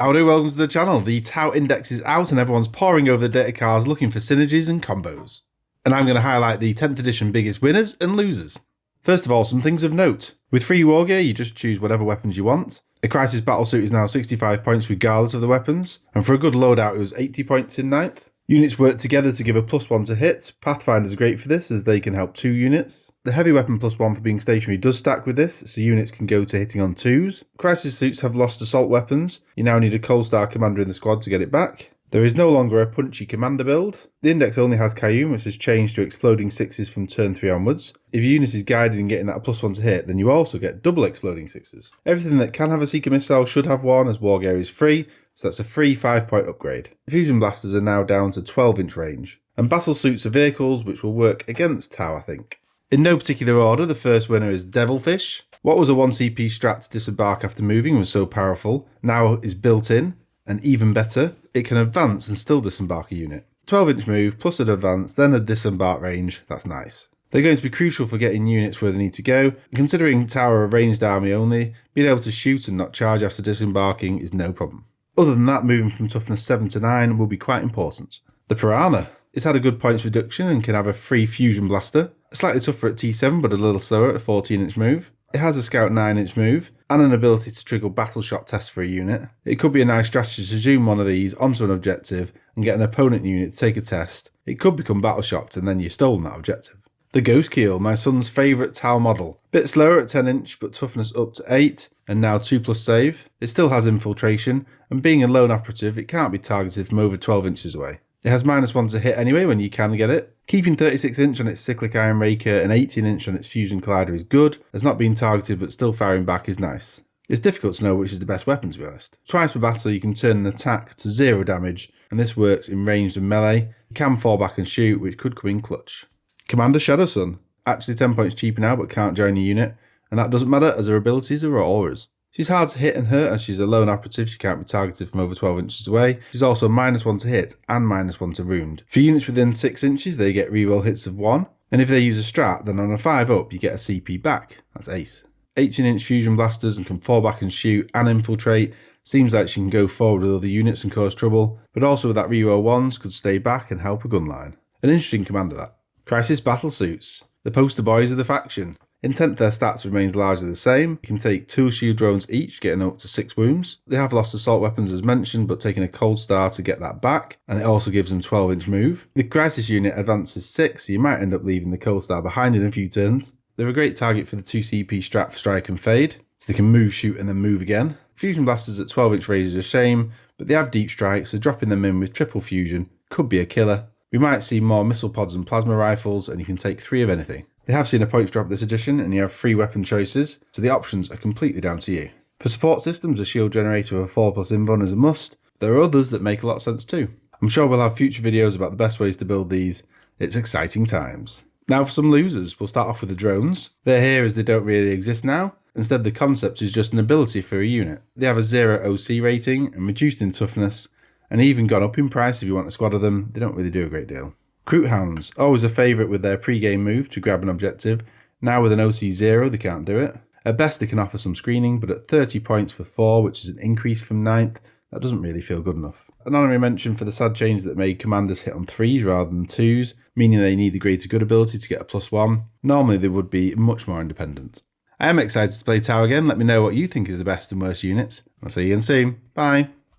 Howdy, welcome to the channel. The Tau Index is out and everyone's pouring over the data cards looking for synergies and combos. And I'm going to highlight the 10th edition biggest winners and losers. First of all, some things of note. With free war gear, you just choose whatever weapons you want. A Crisis Battlesuit is now 65 points regardless of the weapons, and for a good loadout it was 80 points in 9th. Units work together to give a +1 to hit. Pathfinder's great for this as they can help 2 units. The heavy weapon +1 for being stationary does stack with this, so units can go to hitting on 2s. Crisis suits have lost assault weapons. You now need a Cold Star commander in the squad to get it back. There is no longer a punchy commander build. The index only has Kayum, which has changed to exploding 6s from turn 3 onwards. If your unit is guided in getting that +1 to hit, then you also get double exploding 6s. Everything that can have a Seeker missile should have one, as war gear is free, so that's a free 5-point upgrade. Fusion blasters are now down to 12-inch range. And battle suits are vehicles which will work against Tau, I think. In no particular order, the first winner is DEVILFISH. What was a 1 CP strat to disembark after moving was so powerful, now is built in. And even better, it can advance and still disembark a unit. 12-inch move, plus an advance, then a disembark range, that's nice. They're going to be crucial for getting units where they need to go. Considering Tau are a ranged army only, being able to shoot and not charge after disembarking is no problem. Other than that, moving from toughness 7 to 9 will be quite important. The Piranha. It's had a good points reduction and can have a free fusion blaster. Slightly tougher at T7 but a little slower at a 14-inch move. It has a Scout 9-inch move, and an ability to trigger battle shot tests for a unit. It could be a nice strategy to zoom one of these onto an objective and get an opponent unit to take a test. It could become battle shocked and then you've stolen that objective. The GHOSTKEEL, my son's favourite Tau model. Bit slower at 10-inch but toughness up to 8, and now 2+ save. It still has infiltration, and being a lone operative it can't be targeted from over 12 inches away. It has -1 to hit anyway when you can get it. Keeping 36-inch on its cyclic iron raker and 18-inch on its fusion collider is good, as not being targeted but still firing back is nice. It's difficult to know which is the best weapon, to be honest. Twice per battle you can turn an attack to 0 damage, and this works in ranged and melee. You can fall back and shoot, which could come in clutch. Commander SHADOWSUN. Actually 10 points cheaper now but can't join a unit, and that doesn't matter as her abilities are auras. She's hard to hit and hurt as she's a lone operative, she can't be targeted from over 12 inches away. She's also -1 to hit and -1 to wound. For units within 6 inches they get reroll hits of 1, and if they use a strat then on a 5 up you get a CP back, that's ace. 18-inch fusion blasters and can fall back and shoot and infiltrate. Seems like she can go forward with other units and cause trouble, but also with that reroll 1s could stay back and help a gun line. An interesting commander that. Crisis Battlesuits, the poster boys of the faction. In 10th their stats remains largely the same. You can take 2 shield drones each, getting up to 6 wounds. They have lost assault weapons as mentioned, but taking a Cold Star to get that back, and it also gives them 12-inch move. The Crisis unit advances 6, so you might end up leaving the Cold Star behind in a few turns. They're a great target for the 2 CP strat for strike and fade, so they can move, shoot and then move again. Fusion blasters at 12-inch range is a shame, but they have deep strike, so dropping them in with triple fusion could be a killer. We might see more missile pods and plasma rifles, and you can take 3 of anything. They have seen a points drop this edition, and you have 3 weapon choices, so the options are completely down to you. For support systems, a shield generator of a 4+ invuln is a must. There are others that make a lot of sense too. I'm sure we'll have future videos about the best ways to build these. It's exciting times. Now for some losers, we'll start off with the drones. They're here as they don't really exist now. Instead the concept is just an ability for a unit. They have a 0 OC rating and reduced in toughness, and even gone up in price if you want a squad of them. They don't really do a great deal. KROOT Hounds, always a favourite with their pre-game move to grab an objective. Now with an OC 0 they can't do it. At best they can offer some screening, but at 30 points for 4, which is an increase from 9th, that doesn't really feel good enough. An honorary mention for the sad change that made commanders hit on 3s rather than 2s, meaning they need the greater good ability to get a +1. Normally they would be much more independent. I am excited to play Tau again. Let me know what you think is the best and worst units. I'll see you again soon. Bye.